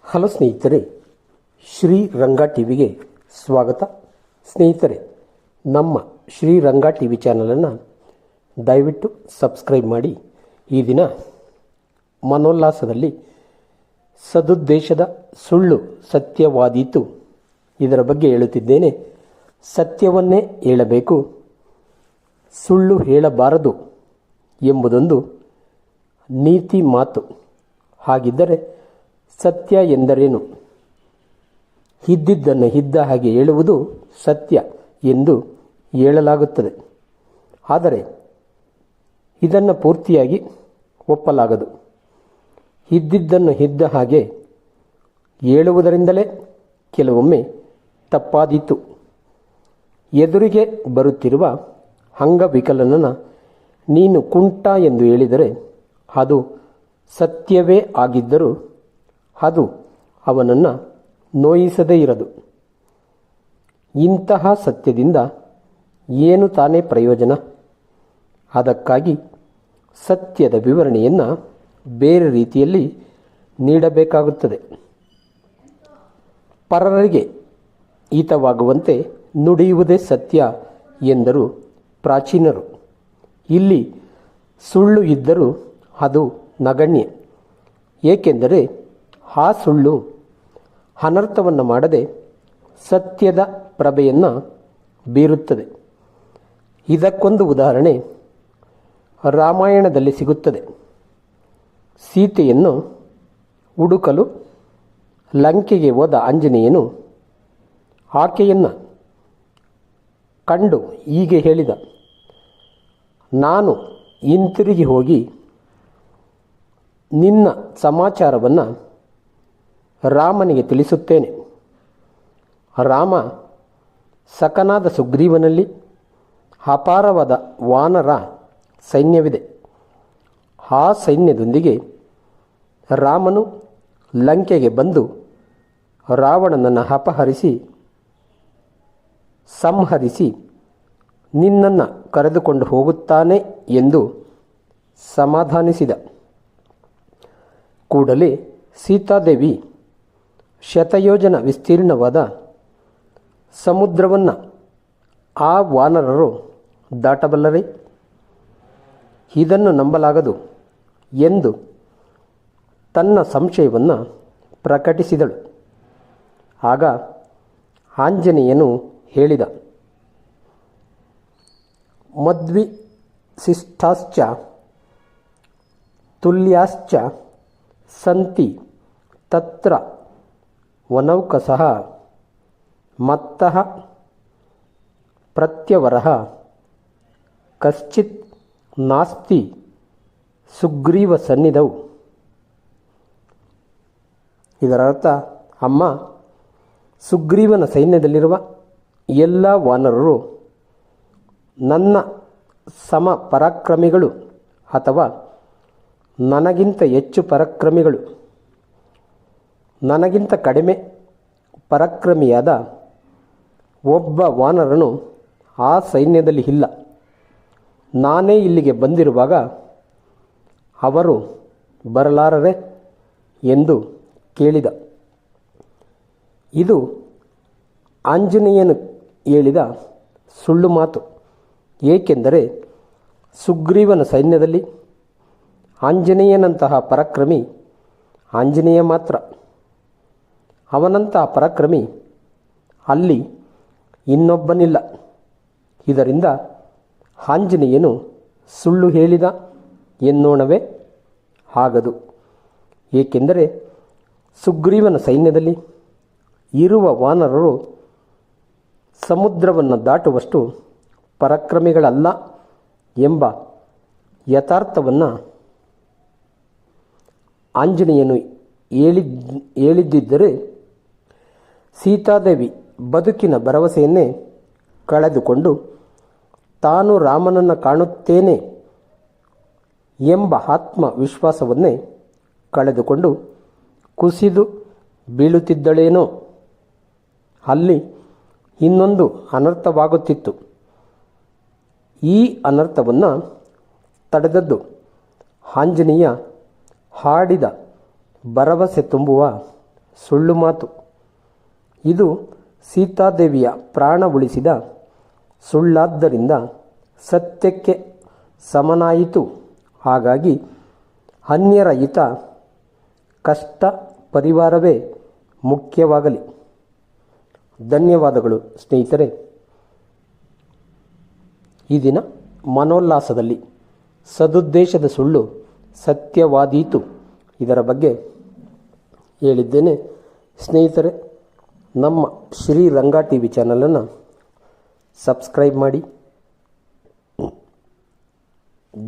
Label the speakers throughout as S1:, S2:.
S1: Hello ಸ್ನೇಹಿತರೆ, ಶ್ರೀರಂಗ ಟಿವಿಗೆ ಸ್ವಾಗತ. ಸ್ನೇಹಿತರೆ, ನಮ್ಮ ಶ್ರೀರಂಗ ಟಿವಿ ಚಾನಲನ್ನು ದಯವಿಟ್ಟು ಸಬ್ಸ್ಕ್ರೈಬ್ ಮಾಡಿ. ಈ ದಿನ ಮನೋಲ್ಲಾಸದಲ್ಲಿ ಸದುದ್ದೇಶದ ಸುಳ್ಳು ಸತ್ಯವಾದೀತು ಇದರ ಬಗ್ಗೆ ಹೇಳುತ್ತಿದ್ದೇನೆ. ಸತ್ಯವನ್ನೇ ಹೇಳಬೇಕು, ಸುಳ್ಳು ಹೇಳಬಾರದು ಎಂಬುದೊಂದು ನೀತಿ ಮಾತು. ಹಾಗಿದ್ದರೆ ಸತ್ಯ ಎಂದರೇನು? ಇದ್ದಿದ್ದನ್ನು ಇದ್ದ ಹಾಗೆ ಹೇಳುವುದು ಸತ್ಯ ಎಂದು ಹೇಳಲಾಗುತ್ತದೆ. ಆದರೆ ಇದನ್ನು ಪೂರ್ತಿಯಾಗಿ ಒಪ್ಪಲಾಗದು. ಇದ್ದಿದ್ದನ್ನು ಇದ್ದ ಹಾಗೆ ಹೇಳುವುದರಿಂದಲೇ ಕೆಲವೊಮ್ಮೆ ತಪ್ಪಾದೀತು. ಎದುರಿಗೆ ಬರುತ್ತಿರುವ ಅಂಗವಿಕಲನನ್ನು ನೀನು ಕುಂಟ ಎಂದು ಹೇಳಿದರೆ ಅದು ಸತ್ಯವೇ ಆಗಿದ್ದರೂ ಅದು ಅವನನ್ನು ನೋಯಿಸದೇ ಇರದು. ಇಂತಹ ಸತ್ಯದಿಂದ ಏನು ತಾನೇ ಪ್ರಯೋಜನ? ಅದಕ್ಕಾಗಿ ಸತ್ಯದ ವಿವರಣೆಯನ್ನು ಬೇರೆ ರೀತಿಯಲ್ಲಿ ನೀಡಬೇಕಾಗುತ್ತದೆ. ಪರರಿಗೆ ಹಿತವಾಗುವಂತೆ ನುಡಿಯುವುದೇ ಸತ್ಯ ಎಂದರು ಪ್ರಾಚೀನರು. ಇಲ್ಲಿ ಸುಳ್ಳು ಇದ್ದರೂ ಅದು ನಗಣ್ಯ. ಏಕೆಂದರೆ ಆ ಸುಳ್ಳು ಅನರ್ಥವನ್ನು ಮಾಡದೆ ಸತ್ಯದ ಪ್ರಭೆಯನ್ನು ಬೀರುತ್ತದೆ. ಇದಕ್ಕೊಂದು ಉದಾಹರಣೆ ರಾಮಾಯಣದಲ್ಲಿ ಸಿಗುತ್ತದೆ. ಸೀತೆಯನ್ನು ಹುಡುಕಲು ಲಂಕೆಗೆ ಹೋದ ಆಂಜನೇಯನು ಆಕೆಯನ್ನು ಕಂಡು ಹೀಗೆ ಹೇಳಿದ: ನಾನು ಹಿಂತಿರುಗಿ ಹೋಗಿ ನಿನ್ನ ಸಮಾಚಾರವನ್ನು ರಾಮನಿಗೆ ತಿಳಿಸುತ್ತೇನೆ. ರಾಮ ಸಖನಾದ ಸುಗ್ರೀವನಲ್ಲಿ ಅಪಾರವಾದ ವಾನರ ಸೈನ್ಯವಿದೆ. ಆ ಸೈನ್ಯದೊಂದಿಗೆ ರಾಮನು ಲಂಕೆಗೆ ಬಂದು ರಾವಣನನ್ನು ಅಪಹರಿಸಿ ಸಂಹರಿಸಿ ನಿನ್ನನ್ನು ಕರೆದುಕೊಂಡು ಹೋಗುತ್ತಾನೆ ಎಂದು ಸಮಾಧಾನಿಸಿದ. ಕೂಡಲೇ ಸೀತಾದೇವಿ ಶತಯೋಜನ ವಿಸ್ತೀರ್ಣವಾದ ಸಮುದ್ರವನ್ನು ಆ ವಾನರರು ದಾಟಬಲ್ಲರೇ? ಇದನ್ನು ನಂಬಲಾಗದು ಎಂದು ತನ್ನ ಸಂಶಯವನ್ನು ಪ್ರಕಟಿಸಿದಳು. ಆಗ ಆಂಜನೇಯನು ಹೇಳಿದ: ಮದ್ವಿಶಿಷ್ಟಾಶ್ಚ ತುಲ್ಯಾಶ್ಚ ಸಂತಿ ತತ್ರ ವನೌಕಸಃ ಮತ್ತಃ ಪ್ರತ್ಯವರಃ ಕಶ್ಚಿತ್ ನಾಸ್ತಿ ಸುಗ್ರೀವ ಸನ್ನಿಧೌ. ಇದರರ್ಥ, ಅಮ್ಮ, ಸುಗ್ರೀವನ ಸೈನ್ಯದಲ್ಲಿರುವ ಎಲ್ಲ ವಾನರರು ನನ್ನ ಸಮ ಪರಾಕ್ರಮಿಗಳು ಅಥವಾ ನನಗಿಂತ ಹೆಚ್ಚು ಪರಾಕ್ರಮಿಗಳು. ನನಗಿಂತ ಕಡಿಮೆ ಪರಾಕ್ರಮಿಯಾದ ಒಬ್ಬ ವಾನರನು ಆ ಸೈನ್ಯದಲ್ಲಿ ಇಲ್ಲ. ನಾನೇ ಇಲ್ಲಿಗೆ ಬಂದಿರುವಾಗ ಅವರು ಬರಲಾರರೆ ಎಂದು ಕೇಳಿದ. ಇದು ಆಂಜನೇಯನು ಹೇಳಿದ ಸುಳ್ಳು ಮಾತು. ಏಕೆಂದರೆ ಸುಗ್ರೀವನ ಸೈನ್ಯದಲ್ಲಿ ಆಂಜನೇಯನಂತಹ ಪರಾಕ್ರಮಿ ಆಂಜನೇಯ ಮಾತ್ರ. ಅವನಂತಹ ಪರಾಕ್ರಮಿ ಅಲ್ಲಿ ಇನ್ನೊಬ್ಬನಿಲ್ಲ. ಇದರಿಂದ ಆಂಜನೇಯನು ಸುಳ್ಳು ಹೇಳಿದ ಎನ್ನೋಣವೇ ಆಗದು. ಏಕೆಂದರೆ ಸುಗ್ರೀವನ ಸೈನ್ಯದಲ್ಲಿ ಇರುವ ವಾನರರು ಸಮುದ್ರವನ್ನು ದಾಟುವಷ್ಟು ಪರಾಕ್ರಮಿಗಳಲ್ಲ ಎಂಬ ಯಥಾರ್ಥವನ್ನು ಆಂಜನೇಯನು ಹೇಳಿದ್ದರೆ ಸೀತಾದೇವಿ ಬದುಕಿನ ಭರವಸೆಯನ್ನೇ ಕಳೆದುಕೊಂಡು ತಾನು ರಾಮನನ್ನು ಕಾಣುತ್ತೇನೆ ಎಂಬ ಆತ್ಮವಿಶ್ವಾಸವನ್ನೇ ಕಳೆದುಕೊಂಡು ಕುಸಿದು ಬೀಳುತ್ತಿದ್ದಳೇನೋ. ಅಲ್ಲಿ ಇನ್ನೊಂದು ಅನರ್ಥವಾಗುತ್ತಿತ್ತು. ಈ ಅನರ್ಥವನ್ನು ತಡೆದದ್ದು ಆಂಜನೇಯ ಹಾಡಿದ ಭರವಸೆ ತುಂಬುವ ಸುಳ್ಳು ಮಾತು. ಇದು ಸೀತಾದೇವಿಯ ಪ್ರಾಣ ಉಳಿಸಿದ ಸುಳ್ಳಾದ್ದರಿಂದ ಸತ್ಯಕ್ಕೆ ಸಮನಾಯಿತು. ಹಾಗಾಗಿ ಅನ್ಯರ ಹಿತ, ಕಷ್ಟ ಪರಿವಾರವೇ ಮುಖ್ಯವಾಗಲಿ. ಧನ್ಯವಾದಗಳು ಸ್ನೇಹಿತರೆ. ಈ ದಿನ ಮನೋಲ್ಲಾಸದಲ್ಲಿ ಸದುದ್ದೇಶದ ಸುಳ್ಳು ಸತ್ಯವಾದೀತು ಇದರ ಬಗ್ಗೆ ಹೇಳಿದ್ದೇನೆ. ಸ್ನೇಹಿತರೆ, ನಮ್ಮ ಶ್ರೀರಂಗ ಟಿವಿ ಚಾನಲನ್ನು ಸಬ್ಸ್ಕ್ರೈಬ್ ಮಾಡಿ.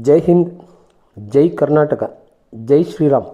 S1: ಜೈ ಹಿಂದ್, ಜೈ ಕರ್ನಾಟಕ, ಜೈ ಶ್ರೀರಾಮ್.